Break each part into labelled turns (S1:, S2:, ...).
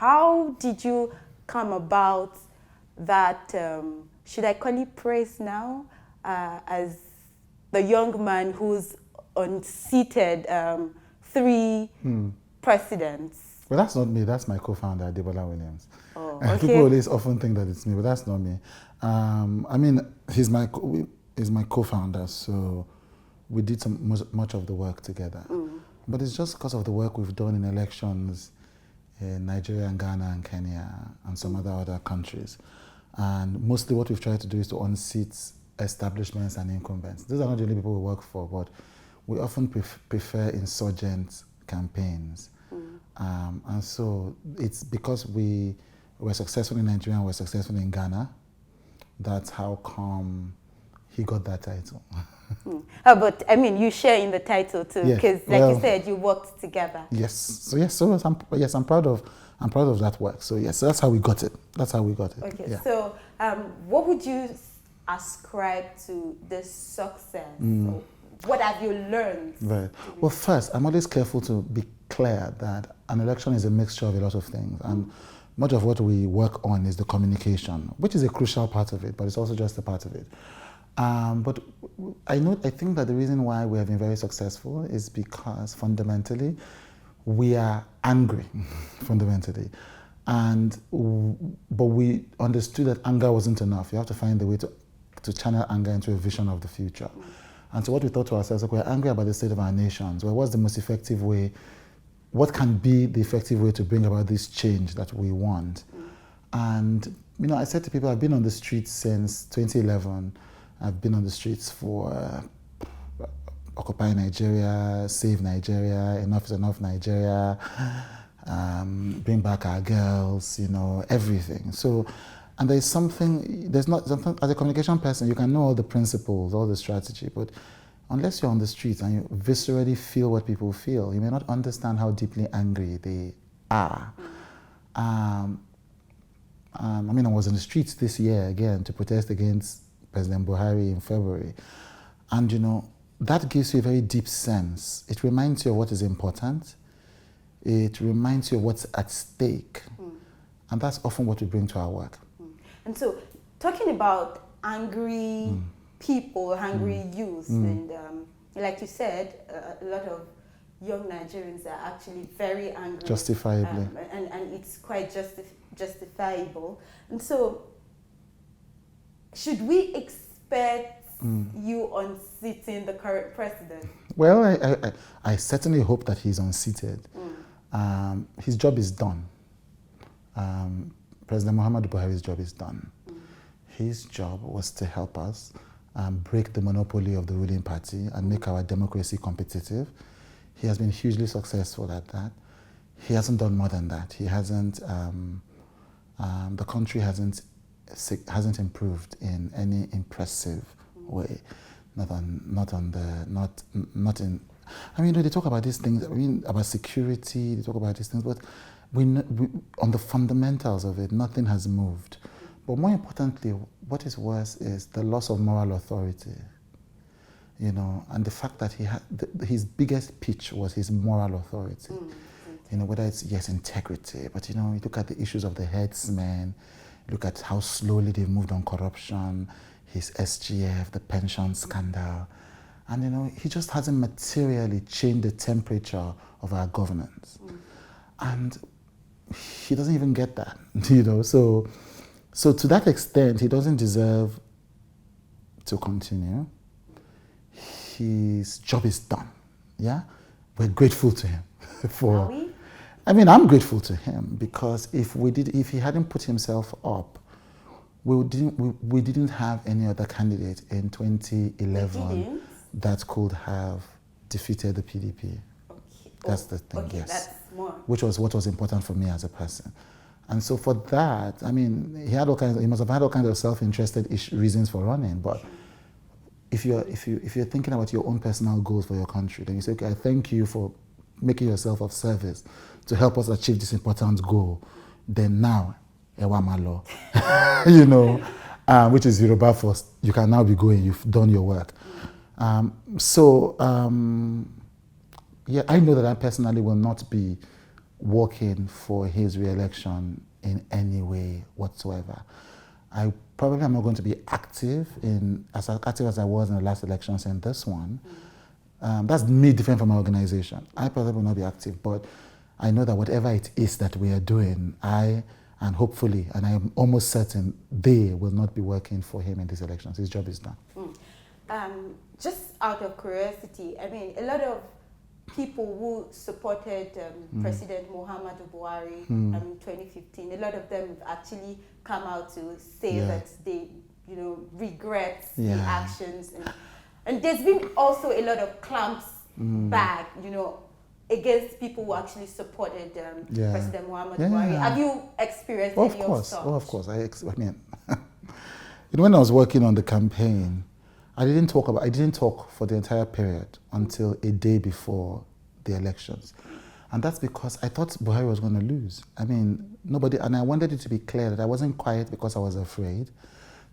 S1: How did you come about that, should I call it praise now, as the young man who's unseated 3 presidents?
S2: Well, that's not me. That's my co-founder, Debola Williams.
S1: Oh, okay.
S2: People always often think that it's me, but that's not me. I mean, he's my co-founder, so we did much of the work together. But it's just because of the work we've done in elections in Nigeria and Ghana and Kenya and some other countries. And mostly what we've tried to do is to unseat establishments and incumbents. These are not the only people we work for, but we often prefer insurgent campaigns. And so it's because we were successful in Nigeria and we're successful in Ghana. That's how come he got that title.
S1: But I mean, you share in the title too, because you said, you worked together.
S2: Yes. So I'm proud of that work. So yes, so that's how we got it.
S1: Okay. Yeah. So what would you ascribe to this success? So what have you learned?
S2: Right. Well, first, I'm always careful to be clear that an election is a mixture of a lot of things, and much of what we work on is the communication, which is a crucial part of it, but it's also just a part of it. But I think that the reason why we have been very successful is because fundamentally we are angry, fundamentally. But we understood that anger wasn't enough. You have to find a way to channel anger into a vision of the future. And so what we thought to ourselves, we're angry about the state of our nations. Well, what's the most effective way? What can be the effective way to bring about this change that we want? And, I said to people, I've been on the streets since 2011. I've been on the streets for Occupy Nigeria, Save Nigeria, Enough is Enough Nigeria, Bring Back Our Girls, everything. So, and there's something, as a communication person, you can know all the principles, all the strategy, but unless you're on the streets and you viscerally feel what people feel, you may not understand how deeply angry they are. I was in the streets this year again to protest against President Buhari in February. And that gives you a very deep sense. It reminds you of what is important. It reminds you of what's at stake. And that's often what we bring to our work.
S1: And so, talking about angry people, angry youth, and like you said, a lot of young Nigerians are actually very angry.
S2: Justifiably.
S1: And it's quite justifiable. And so, should we expect you unseating the current president?
S2: Well, I certainly hope that he's unseated. His job is done. President Muhammadu Buhari's job is done. His job was to help us break the monopoly of the ruling party and make our democracy competitive. He has been hugely successful at that. He hasn't done more than that. He hasn't. The country hasn't improved in any impressive way. They talk about these things. About security. They talk about these things, but on the fundamentals of it, nothing has moved. But more importantly, what is worse is the loss of moral authority. And the fact that his biggest pitch was his moral authority. Whether it's, integrity, but you look at the issues of the headsmen, look at how slowly they've moved on corruption, his SGF, the pension scandal, and he just hasn't materially changed the temperature of our governance. And he doesn't even get that, So to that extent, he doesn't deserve to continue. His job is done. Yeah, we're grateful to him
S1: Are we?
S2: I'm grateful to him because if he hadn't put himself up, we didn't have any other candidate in 2011 that could have defeated the PDP.
S1: Okay.
S2: That's the thing.
S1: Okay,
S2: yes.
S1: that's more.
S2: Which was what was important for me as a person. And so for that, he must have had all kinds of self-interested reasons for running. But if you're thinking about your own personal goals for your country, then you say, okay, I thank you for making yourself of service to help us achieve this important goal. Then now, Ewamalo, which is Yoruba for you can now be going. You've done your work. I know that I personally will not be working for his re-election in any way whatsoever. I probably am not going to be active as active as I was in the last elections in this one. That's me different from my organization. I probably will not be active, but I know that whatever it is that we are doing, and hopefully, and I am almost certain, they will not be working for him in these elections. His job is done.
S1: Just out of curiosity, I mean, a lot of people who supported President Muhammadu Buhari in 2015, a lot of them have actually come out to say that they, regret the actions. And there's been also a lot of clamps back, against people who actually supported President Muhammadu Buhari. Have you experienced any of such?
S2: Oh, of course. I mean, when I was working on the campaign, I didn't talk for the entire period until a day before the elections. And that's because I thought Buhari was going to lose. I mean, and I wanted it to be clear that I wasn't quiet because I was afraid,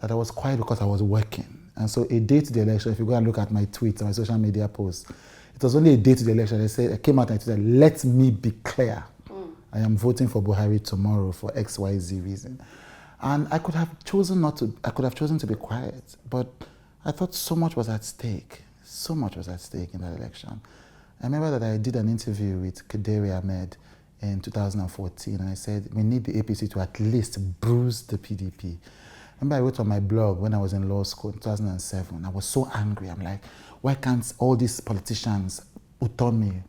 S2: that I was quiet because I was working. And so a day to the election, if you go and look at my tweets and my social media posts, it was only a day to the election. I came out and I said, let me be clear. I am voting for Buhari tomorrow for XYZ reason. And I could have chosen to be quiet, but I thought so much was at stake. So much was at stake in that election. I remember that I did an interview with Kaderi Ahmed in 2014, and I said, we need the APC to at least bruise the PDP. I remember I wrote on my blog when I was in law school in 2007. I was so angry. I'm like, why can't all these politicians, Utomi,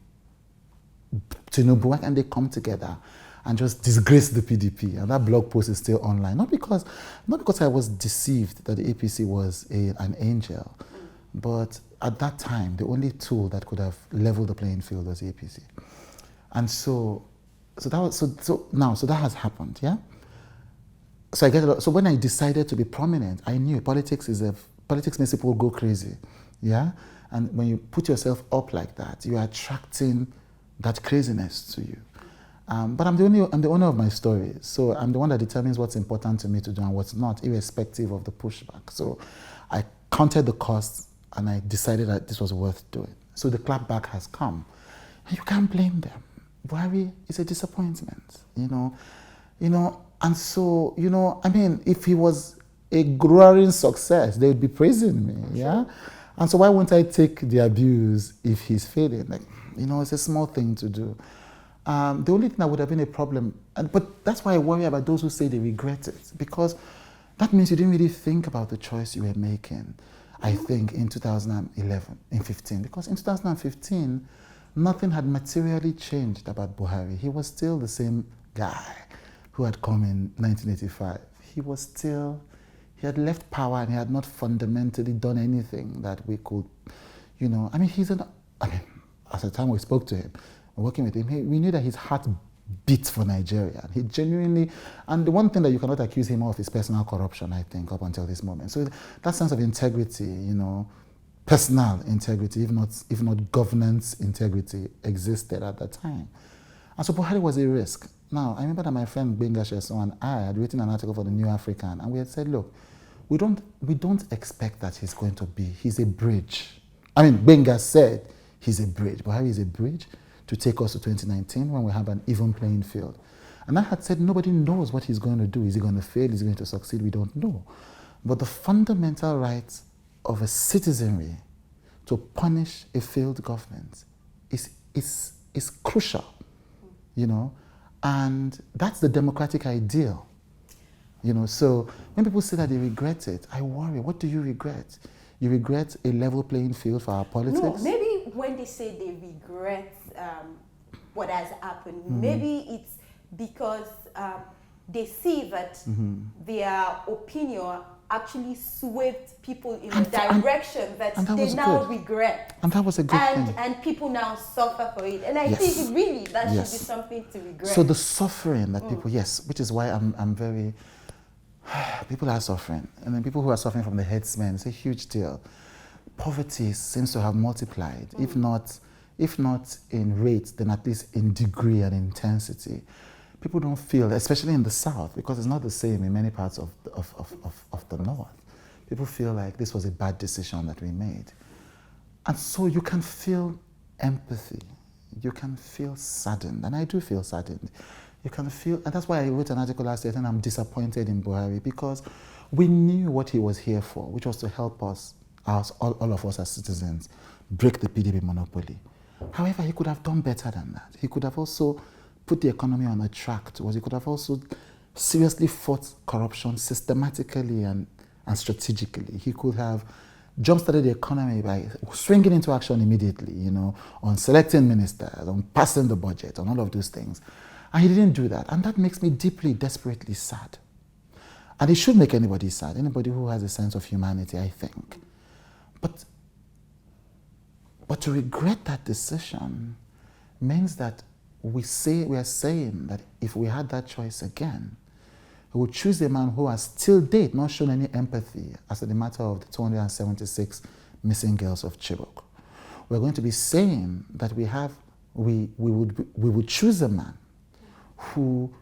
S2: Tinubu, why can't they come together and just disgrace the PDP? And that blog post is still online. Not because I was deceived that the APC was an angel, but at that time, the only tool that could have leveled the playing field was the APC. And so that has happened, yeah? So when I decided to be prominent, I knew politics makes people go crazy, yeah? And when you put yourself up like that, you are attracting that craziness to you. But I'm the owner of my story, so I'm the one that determines what's important to me to do and what's not, irrespective of the pushback. So I counted the costs and I decided that this was worth doing. So the clapback has come, and you can't blame them. Buhari is a disappointment, and so, I mean, if he was a growing success, they would be praising me, yeah? And so why won't I take the abuse if he's failing? Like, it's a small thing to do. The only thing that would have been a problem, but that's why I worry about those who say they regret it, because that means you didn't really think about the choice you were making, I think, in 2015. Because in 2015, nothing had materially changed about Buhari. He was still the same guy who had come in 1985. He had left power and he had not fundamentally done anything that we could, I mean, at the time we spoke to him, working with him, we knew that his heart beat for Nigeria. He genuinely, and the one thing that you cannot accuse him of is personal corruption, I think, up until this moment. So that sense of integrity, personal integrity, if not governance integrity, existed at that time. And so Buhari was a risk. Now, I remember that my friend Benga Sheso and I had written an article for the New African, and we had said, look, we don't expect that he's a bridge. I mean, Benga said he's a bridge. Buhari is a bridge to take us to 2019 when we have an even playing field. And I had said nobody knows what he's going to do. Is he going to fail? Is he going to succeed? We don't know. But the fundamental right of a citizenry to punish a failed government is crucial, and that's the democratic ideal. So when people say that they regret it, I worry, what do you regret? You regret a level playing field for our politics?
S1: No, maybe when they say they regret what has happened, maybe it's because they see that their opinion actually swayed people in a direction that they now regret.
S2: And that was a good thing.
S1: And people now suffer for it. And I think really that should be something to regret.
S2: So the suffering that people, which is why I'm very, people are suffering. And then people who are suffering from the headsmen, it's a huge deal. Poverty seems to have multiplied, if not in rate, then at least in degree and intensity. People don't feel, especially in the South, because it's not the same in many parts of the North. People feel like this was a bad decision that we made. And so you can feel empathy. you can feel saddened, and I do feel saddened. You can feel, and that's why I wrote an article last year, and I'm disappointed in Buhari, because we knew what he was here for, which was to help us, all of us as citizens, break the PDP monopoly. However, he could have done better than that. He could have also put the economy on a track towards, he could have also seriously fought corruption systematically and strategically. He could have jump-started the economy by swinging into action immediately, you know, on selecting ministers, on passing the budget, on all of those things. And he didn't do that. And that makes me deeply, desperately sad. And it should make anybody sad, anybody who has a sense of humanity, I think. But to regret that decision means that we are saying that if we had that choice again, we would choose a man who has till date not shown any empathy as to the matter of the 276 missing girls of Chibok. We're going to be saying that we would choose a man who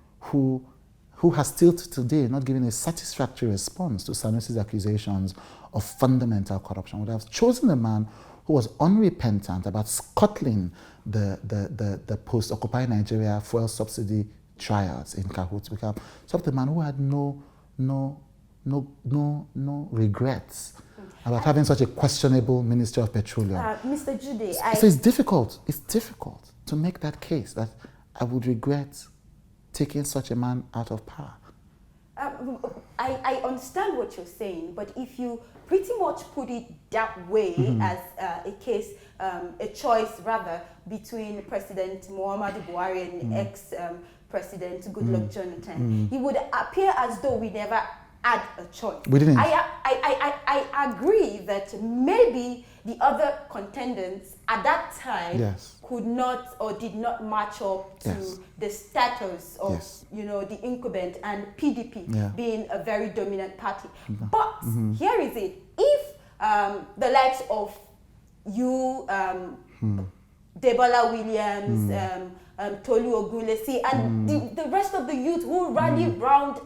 S2: has still today not given a satisfactory response to Sanusi's accusations of fundamental corruption. We would have chosen a man who was unrepentant about scuttling the post-Occupy Nigeria fuel subsidy trials in cahoots. We have a man who had no regrets about having such a questionable Ministry of Petroleum.
S1: Mr. Jude,
S2: so it's difficult to make that case that I would regret taking such a man out of power.
S1: I understand what you're saying, but if you pretty much put it that way, as a choice rather between President Muhammadu Buhari and ex-President Goodluck Jonathan, it would appear as though we never had a choice.
S2: We didn't.
S1: I agree that maybe the other contenders at that time could not or did not match up to the status of the incumbent and PDP being a very dominant party. But here is it: if the likes of you, Debola Williams, Tolu Ogunlesi, and the rest of the youth who rallied round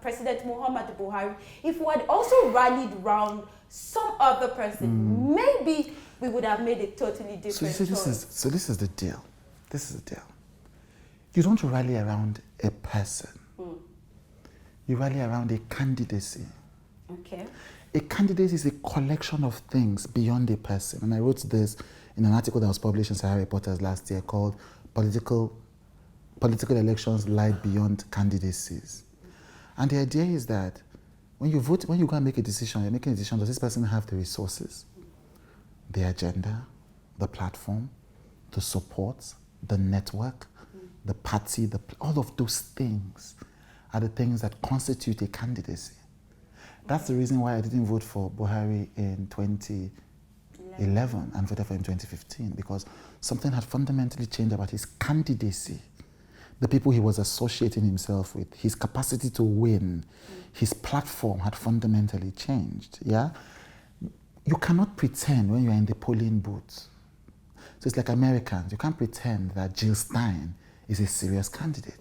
S1: President Muhammadu Buhari, if we had also rallied round some other person, maybe we would have made a totally different choice.
S2: So this is the deal. You don't rally around a person. You rally around a candidacy.
S1: Okay.
S2: A candidate is a collection of things beyond a person. And I wrote this in an article that was published in Sahara Reporters last year called Political Elections Lie Beyond Candidacies. And the idea is that when you vote, when you go and make a decision, you're making a decision, does this person have the resources, the agenda, the platform, the support, the network, the party, all of those things are the things that constitute a candidacy. That's the reason why I didn't vote for Buhari in 2011 and voted for him in 2015, because something had fundamentally changed about his candidacy. The people he was associating himself with, his capacity to win, his platform had fundamentally changed. Yeah, you cannot pretend when you're in the polling booth. So it's like Americans. You can't pretend that Jill Stein is a serious candidate.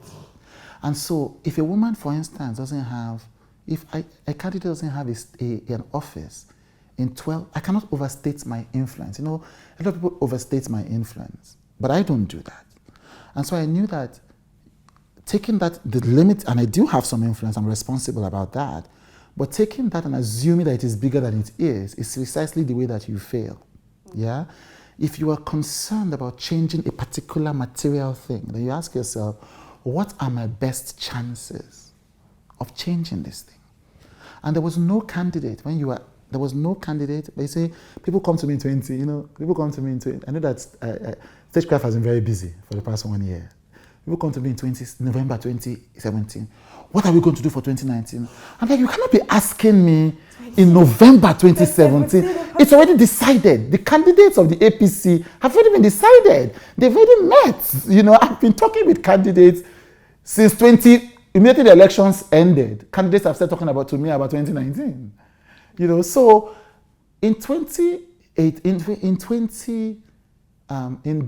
S2: And so, if a woman, for instance, doesn't have, if a candidate doesn't have an office in 12, I cannot overstate my influence. You know, a lot of people overstate my influence, but I don't do that. And so I knew that taking that, the limit, and I do have some influence, I'm responsible about that, but taking that and assuming that it is bigger than it is precisely the way that you fail. Yeah? If you are concerned about changing a particular material thing, then you ask yourself, what are my best chances of changing this thing? And there was no candidate they say, people come to me in 20, people come to me in 20, I know that Stagecraft has been very busy for the past 1 year. People come to me in November 2017, what are we going to do for 2019? I'm like, you cannot be asking me in November 2017. It's already decided. The candidates of the APC have already been decided. They've already met. I've been talking with candidates since immediately the elections ended. Candidates have started talking to me about 2019. So in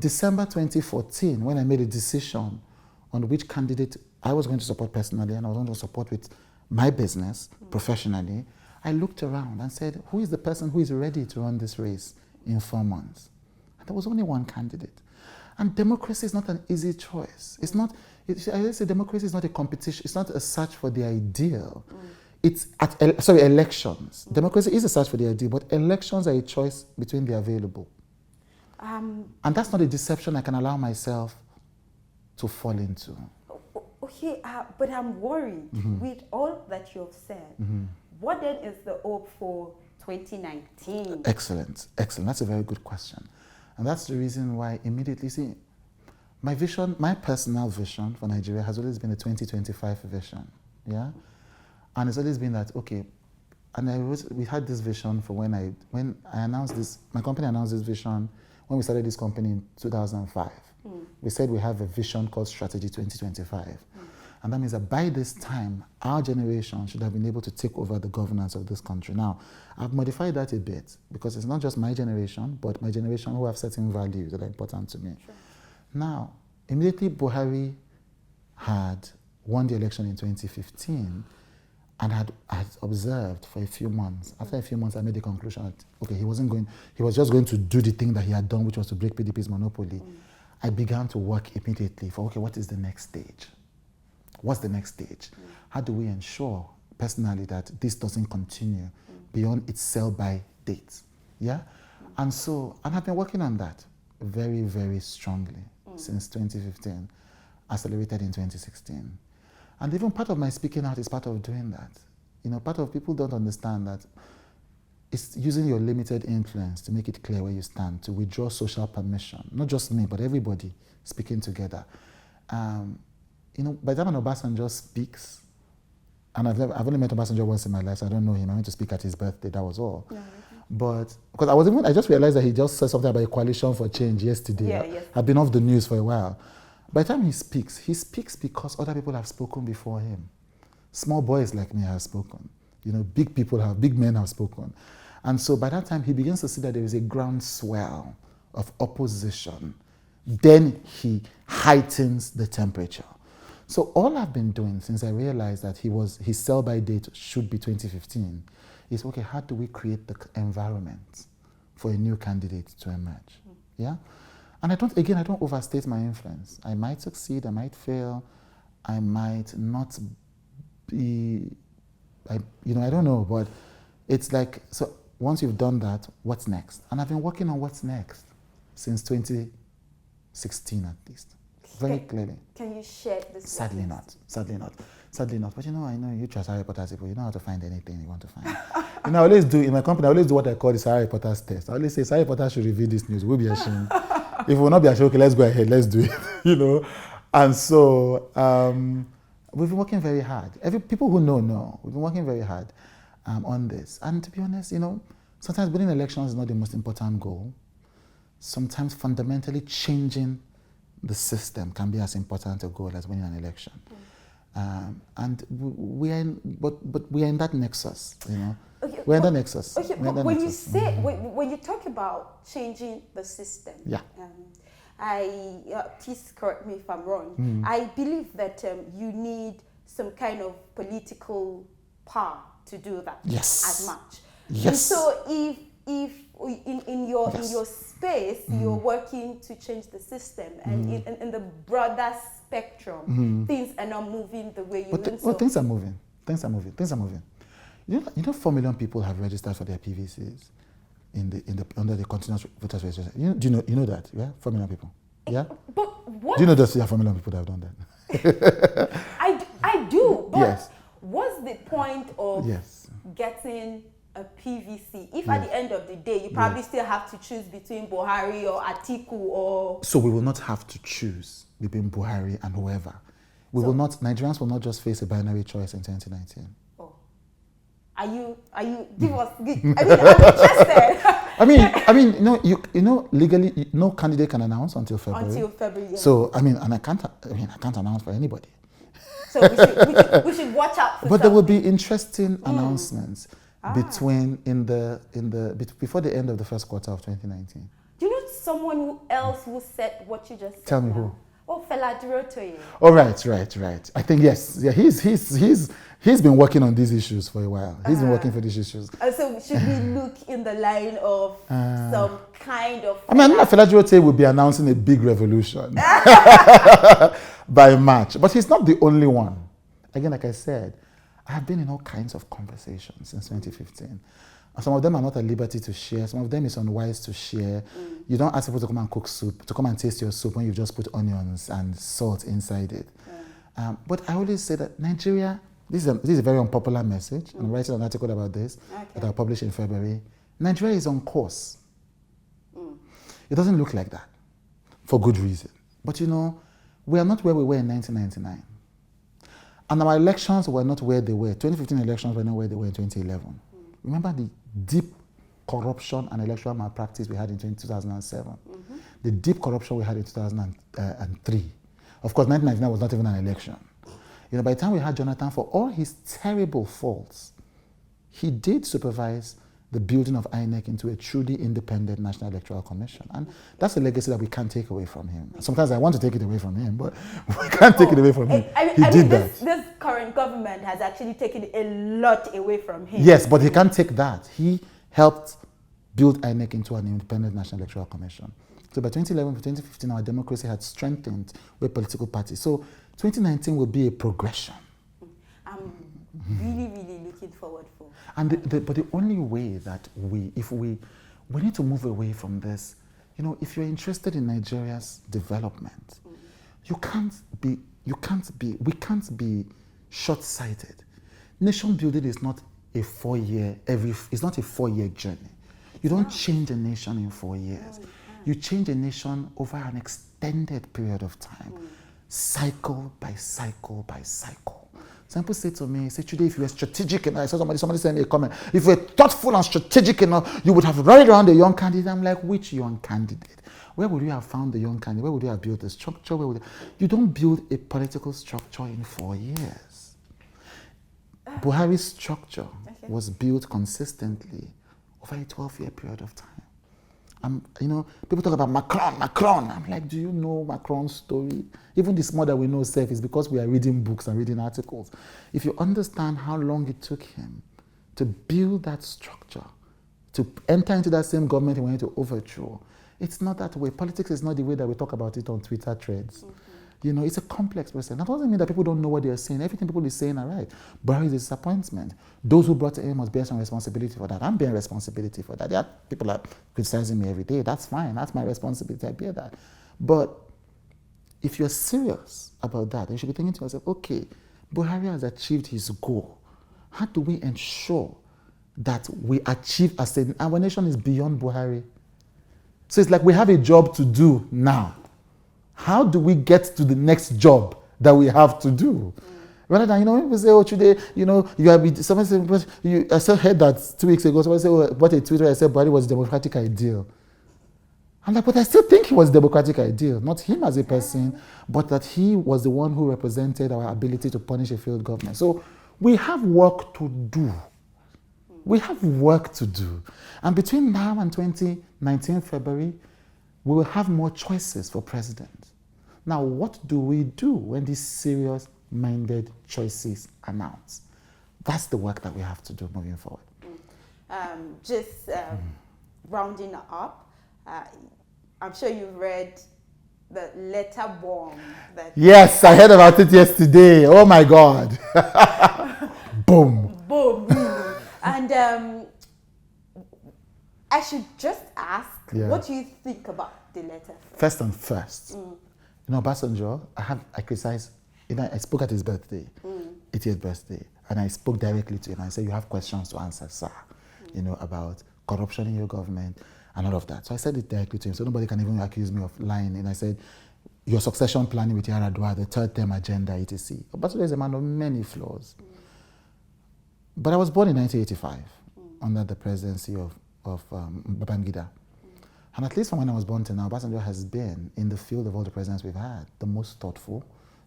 S2: December 2014, when I made a decision on which candidate I was going to support personally and I was going to support with my business professionally, I looked around and said, who is the person who is ready to run this race in 4 months? And there was only one candidate. And democracy is not an easy choice. It's not, I say democracy is not a competition. It's not a search for the ideal. It's elections. Democracy is a search for the ideal, but elections are a choice between the available. And that's not a deception I can allow myself to fall into.
S1: Okay, but I'm worried with all that you've said. What then is the hope for 2019?
S2: Excellent. That's a very good question. And that's the reason why immediately, see, my vision, my personal vision for Nigeria has always been a 2025 vision. Yeah? And it's always been that, okay, and we had this vision for when I announced this, my company announced this vision when we started this company in 2005. We said we have a vision called Strategy 2025. And that means that by this time, our generation should have been able to take over the governance of this country. Now, I've modified that a bit because it's not just my generation, but my generation who have certain values that are important to me. Sure. Now, immediately Buhari had won the election in 2015 and had observed for a few months. After a few months, I made the conclusion that, okay, he was just going to do the thing that he had done, which was to break PDP's monopoly. I began to work immediately for, okay, what is the next stage? What's the next stage? How do we ensure, personally, that this doesn't continue beyond its sell-by date? Yeah? And I've been working on that very, very strongly since 2015, accelerated in 2016. And even part of my speaking out is part of doing that. You know, part of people don't understand that it's using your limited influence to make it clear where you stand, to withdraw social permission. Not just me, but everybody speaking together. You know, by the time an Obasanjo speaks, and I've only met Obasanjo once in my life, so I don't know him. I went to speak at his birthday, that was all. No, okay. But, because I just realized that he just said something about a coalition for change yesterday. Yeah, yes. I've been off the news for a while. By the time he speaks because other people have spoken before him. Small boys like me have spoken. You know, big men have spoken. And so by that time, he begins to see that there is a groundswell of opposition. Then he heightens the temperature. So all I've been doing since I realized that his sell-by date should be 2015 is, okay, how do we create the environment for a new candidate to emerge? Yeah? And I don't overstate my influence. I might succeed, I might fail, I might not be, I don't know, but it's like, so once you've done that, what's next? And I've been working on what's next since 2016 at least. Very clearly. Can you share this? Sadly not. But you know, I know you trust Harry Potter people. You know how to find anything you want to find. You know, in my company, I always do what I call the Harry Potter's test. I always say, Harry Potter should reveal this news. We'll be ashamed. If we'll not be ashamed, okay, let's go ahead. Let's do it. You know? And so, we've been working very hard. People who know. We've been working very hard on this. And to be honest, you know, sometimes winning elections is not the most important goal. Sometimes fundamentally changing the system can be as important a goal as winning an election. And we are in that nexus, you know. Okay, we're in that nexus. Okay, but when nexus. You say, when you talk about changing the system, please correct me if I'm wrong, I believe that you need some kind of political power to do that as much. Yes. And so if in your space you're working to change the system, and in the broader spectrum, things are not moving the way you want. Well, things are moving. You know, 4 million people have registered for their PVCs under the continuous voters registration. You know that? Yeah, 4 million people. Yeah. But what? Do you know that 4 million people that have done that? I do. But yes. What's the point of getting a PVC if at the end of the day you probably still have to choose between Buhari or Atiku or... So we will not have to choose between Buhari and whoever. Nigerians will not just face a binary choice in 2019. Oh. Are you give us, I'm interested. I mean, legally, no candidate can announce until February. Yeah. So, I can't announce for anybody. So we should watch out for But there will be interesting announcements before the end of the first quarter of 2019. Do you know someone else who said what you just said? Tell me who. Oh,
S1: Fela Durotoye.
S2: Oh, right. I think yes. Yeah, he's been working on these issues for a while. He's been working for these issues.
S1: So should we look in the line of some kind of...
S2: I mean, Fela Durotoye will be announcing a big revolution by March. But he's not the only one. Again, like I said, I have been in all kinds of conversations since 2015. And some of them are not at liberty to share. Some of them is unwise to share. You don't ask people to come and cook soup, to come and taste your soup when you just put onions and salt inside it. But I always say that Nigeria, this is a very unpopular message. I'm writing an article about this that I'll publish in February. Nigeria is on course. It doesn't look like that for good reason. But you know, we are not where we were in 1999. And our elections were not where they were. 2015 elections were not where they were in 2011. Remember the deep corruption and electoral malpractice we had in 2007. The deep corruption we had in 2003. Of course, 1999 was not even an election. You know, by the time we had Jonathan, for all his terrible faults, he did supervise the building of INEC into a truly independent National Electoral Commission. And that's a legacy that we can't take away from him. Sometimes I want to take it away from him, but we can't take it away from him.
S1: I mean, this current government has actually taken a lot away from him.
S2: Yes, but he can't take that. He helped build INEC into an independent National Electoral Commission. So by 2011 to 2015, our democracy had strengthened with political parties. So 2019 will be a progression.
S1: I'm really looking forward for.
S2: And but the only way that we need to move away from this, you know, if you're interested in Nigeria's development, we can't be short-sighted. Nation building is not a 4-year journey. You don't change a nation in 4 years. You change a nation over an extended period of time, cycle by cycle by cycle. Some people say to me, Chude, if you were strategic enough, I saw somebody sent me a comment, if you were thoughtful and strategic enough, you would have rallied around a young candidate. I'm like, which young candidate? Where would you have found the young candidate? Where would you have built the structure? You don't build a political structure in 4 years. Buhari's structure was built consistently over a 12-year period of time. You know, people talk about Macron. I'm like, do you know Macron's story? Even the small that we know self is because we are reading books and reading articles. If you understand how long it took him to build that structure, to enter into that same government he wanted to overthrow, it's not that way. Politics is not the way that we talk about it on Twitter threads. You know, it's a complex process. That doesn't mean that people don't know what they are saying. Everything people are saying are right. Buhari is a disappointment. Those who brought it in must bear some responsibility for that. I'm bearing responsibility for that. There are people that are criticizing me every day. That's fine. That's my responsibility. I bear that. But if you're serious about that, you should be thinking to yourself, okay, Buhari has achieved his goal. How do we ensure that we achieve our nation is beyond Buhari? So it's like we have a job to do now. How do we get to the next job that we have to do? Rather than, you know, people say, oh, today, you know, someone said, I still heard that 2 weeks ago, someone said, oh, what a Twitter, I said, Buhari was a democratic ideal. I'm like, but I still think he was a democratic ideal, not him as a person, but that he was the one who represented our ability to punish a failed government. So we have work to do. We have work to do. And between now and 2019 February, we will have more choices for president. Now, what do we do when these serious-minded choices are announced? That's the work that we have to do moving forward.
S1: Rounding up, I'm sure you've read the letter bomb.
S2: Yes, I heard about it yesterday. Oh my God. Boom.
S1: Boom, really. And I should just ask, what do you think about the letter?
S2: First and first, you know, Obasanjo, I criticized, you know, I spoke at his birthday, 80th birthday, and I spoke directly to him. I said, you have questions to answer, sir, you know, about corruption in your government and all of that. So I said it directly to him, so nobody can even accuse me of lying. And I said, your succession planning with Yaradua, the third term agenda, etc. Obasanjo is a man of many flaws. But I was born in 1985 under the presidency of Babangida. And at least from when I was born to now, Obasanjo has been, in the field of all the presidents we've had, the most thoughtful,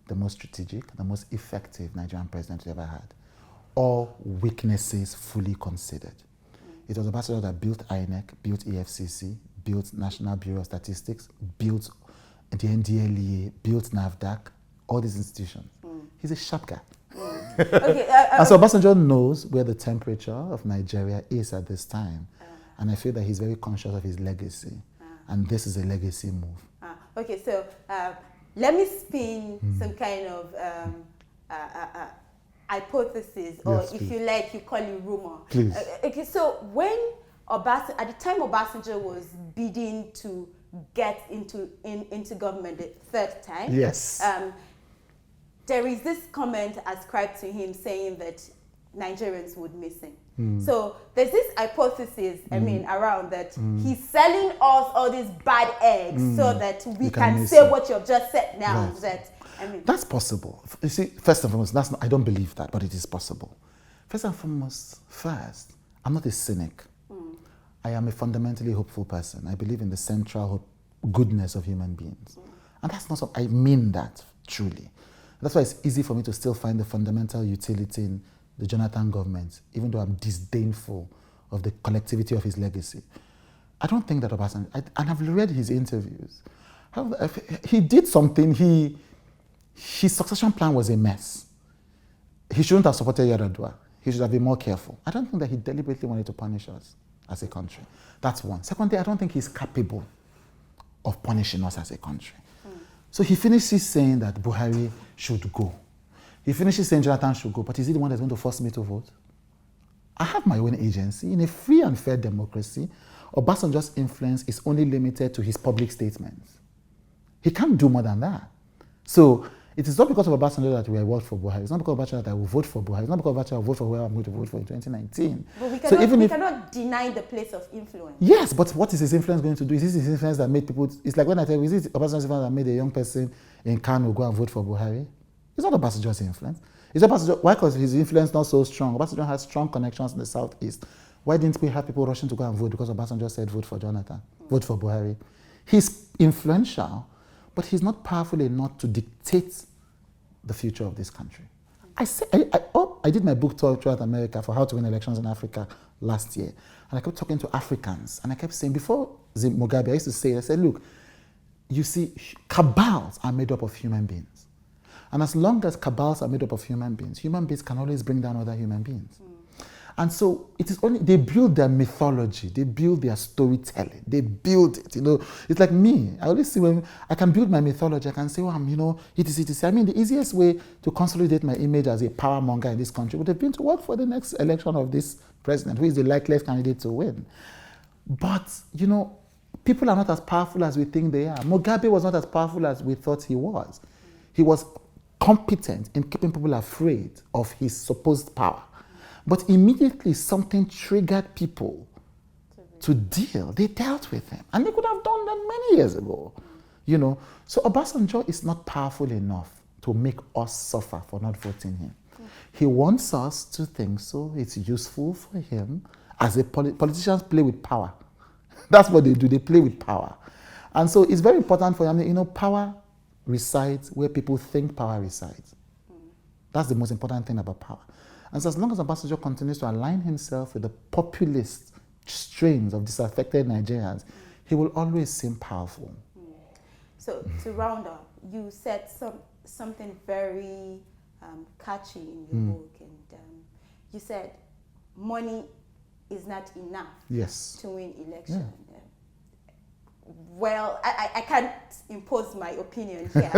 S2: the most strategic, the most effective Nigerian president we ever had. All weaknesses fully considered. It was Obasanjo that built INEC, built EFCC, built National Bureau of Statistics, built the NDLEA, built NAFDAC, all these institutions. He's a sharp guy.
S1: Okay,
S2: and so Obasanjo knows where the temperature of Nigeria is at this time. And I feel that he's very conscious of his legacy. And this is a legacy move.
S1: Okay, so let me spin some kind of hypothesis, or
S2: yes,
S1: if
S2: please.
S1: you like, you call it rumor.
S2: Please.
S1: Okay, so when at the time Obasanjo was bidding to get into government the third time,
S2: yes,
S1: there is this comment ascribed to him saying that Nigerians would miss him. So there's this hypothesis, I mean, around that he's selling us all these bad eggs so that we can say what you've just said now. Right. That I mean,
S2: that's possible. You see, first and foremost, I don't believe that, but it is possible. First and foremost, I'm not a cynic. I am a fundamentally hopeful person. I believe in the central goodness of human beings. And that's not something, I mean that, truly. That's why it's easy for me to still find the fundamental utility in the Jonathan government, even though I'm disdainful of the collectivity of his legacy. I don't think that Obasanjo, and I've read his interviews. He did something, his succession plan was a mess. He shouldn't have supported Yar'Adua. He should have been more careful. I don't think that he deliberately wanted to punish us as a country. That's one. Secondly, I don't think he's capable of punishing us as a country. So he finishes saying that Buhari should go. He finishes saying Jonathan should go, but is he the one that's going to force me to vote? I have my own agency. In a free and fair democracy, Obasanjo's influence is only limited to his public statements. He can't do more than that. So it is not because of Obasanjo that we vote for Buhari. It's not because of Obasanjo that I will vote for Buhari. It's not because of Obasanjo I will vote for whoever I'm going to vote for in 2019.
S1: But we cannot deny the place of influence.
S2: Yes, but what is his influence going to do? Is this his influence that made people... It's like when I tell you, is it Obasanjo's influence that made a young person in Kano go and vote for Buhari? It's not Obasanjo's influence. It's Obasanjo. Why? Because his influence not so strong. Obasanjo has strong connections in the southeast. Why didn't we have people rushing to go and vote? Because Obasanjo said vote for Jonathan, vote for Buhari. He's influential, but he's not powerful enough to dictate the future of this country. I did my book tour throughout America for how to win elections in Africa last year. And I kept talking to Africans. And I kept saying, before Mugabe, I used to say, I said, look, you see, cabals are made up of human beings. And as long as cabals are made up of human beings can always bring down other human beings. And so it is only, they build their mythology, they build their storytelling, they build it, It's like me. I always see when I can build my mythology, I can say, it is. I mean, the easiest way to consolidate my image as a power monger in this country would have been to work for the next election of this president, who is the likeliest candidate to win. But, people are not as powerful as we think they are. Mugabe was not as powerful as we thought he was. He was competent in keeping people afraid of his supposed power. But immediately something triggered people to deal. They dealt with him. And they could have done that many years ago. So Obasanjo is not powerful enough to make us suffer for not voting him. He wants us to think so. It's useful for him. As politicians play with power. That's what they do. They play with power. And so it's very important for him. Power resides where people think power resides. That's the most important thing about power. And so as long as Obasanjo continues to align himself with the populist strains of disaffected Nigerians, he will always seem powerful.
S1: So to round up, you said something very catchy in your book, and you said money is not enough to win election. Yeah. Well, I can't impose my opinion here,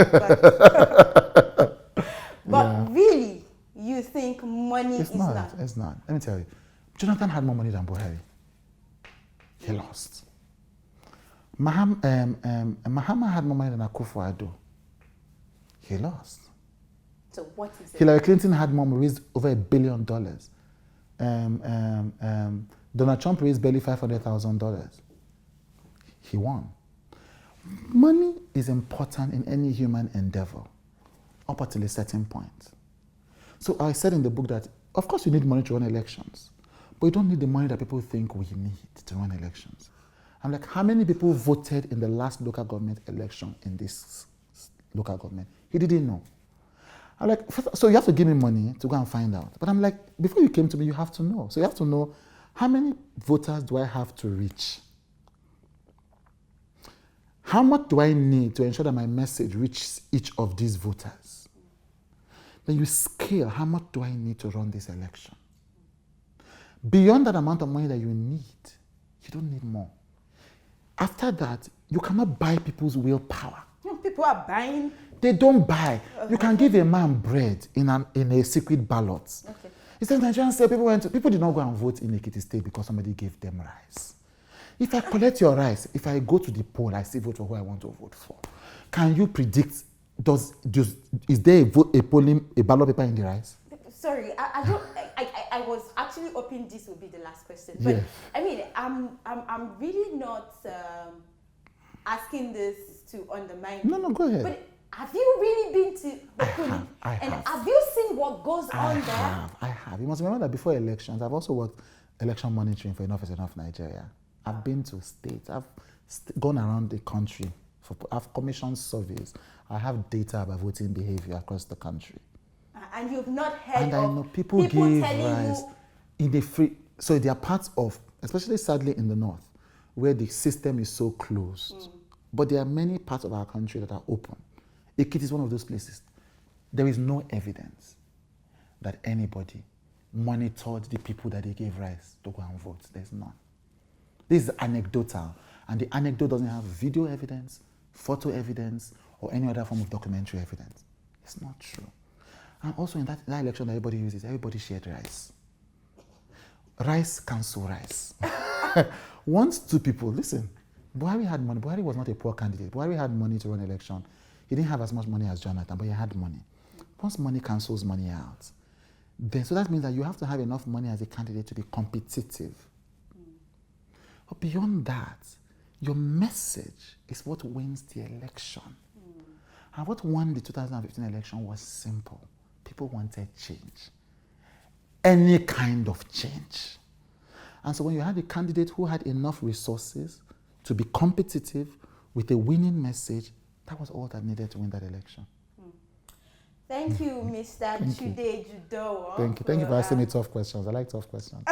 S1: but really, you think money is not?
S2: It's not. Let me tell you. Jonathan had more money than Buhari. He lost. Mahama had more money than Akufo-Addo. He lost.
S1: So what is it?
S2: Hillary Clinton had more, raised over $1 billion. Donald Trump raised barely $500,000. He won. Money is important in any human endeavor up until a certain point. So I said in the book that, of course, you need money to run elections, but you don't need the money that people think we need to run elections. I'm like, how many people voted in the last local government election in this local government? He didn't know. I'm like, so you have to give me money to go and find out. But I'm like, before you came to me, you have to know. So you have to know, how many voters do I have to reach? How much do I need to ensure that my message reaches each of these voters? Then you scale, how much do I need to run this election? Beyond that amount of money that you need, you don't need more. After that, you cannot buy people's willpower.
S1: People are buying.
S2: They don't buy. You can give a man bread in a secret ballot.
S1: Okay.
S2: It says Nigerians say people did not go and vote in Ekiti State because somebody gave them rice. If I collect your rice, if I go to the poll, I still vote for who I want to vote for. Can you predict, is there a ballot paper in the rice?
S1: Sorry, I was actually hoping this would be the last question. But
S2: Yeah.
S1: I mean, I'm really not asking this to undermine.
S2: No, go ahead.
S1: But have you really been to the polling?
S2: I have.
S1: Have you seen what goes on there?
S2: I have. You must remember that before elections, I've also worked election monitoring for Enough is Enough Nigeria. I've been to states. I've gone around the country. I've commissioned surveys. I have data about voting behavior across the country.
S1: And you've not heard
S2: And I know
S1: of
S2: people give
S1: telling
S2: rice in the free. So there are parts of, especially sadly in the north, where the system is so closed. But there are many parts of our country that are open. Ekiti is one of those places. There is no evidence that anybody monitored the people that they gave rice to go and vote. There's none. This is anecdotal, and the anecdote doesn't have video evidence, photo evidence, or any other form of documentary evidence. It's not true. And also in that election that everybody uses, everybody shared rice. Rice cancel rice. Once two people, listen, Buhari had money. Buhari was not a poor candidate. Buhari had money to run election. He didn't have as much money as Jonathan, but he had money. Once money cancels money out, then so that means that you have to have enough money as a candidate to be competitive. But beyond that, your message is what wins the election. And what won the 2015 election was simple. People wanted change. Any kind of change. And so when you had a candidate who had enough resources to be competitive with a winning message, that was all that needed to win that election.
S1: Thank you, Mr. Chude Jideonwo.
S2: Thank you. Thank you for asking me tough questions. I like tough questions.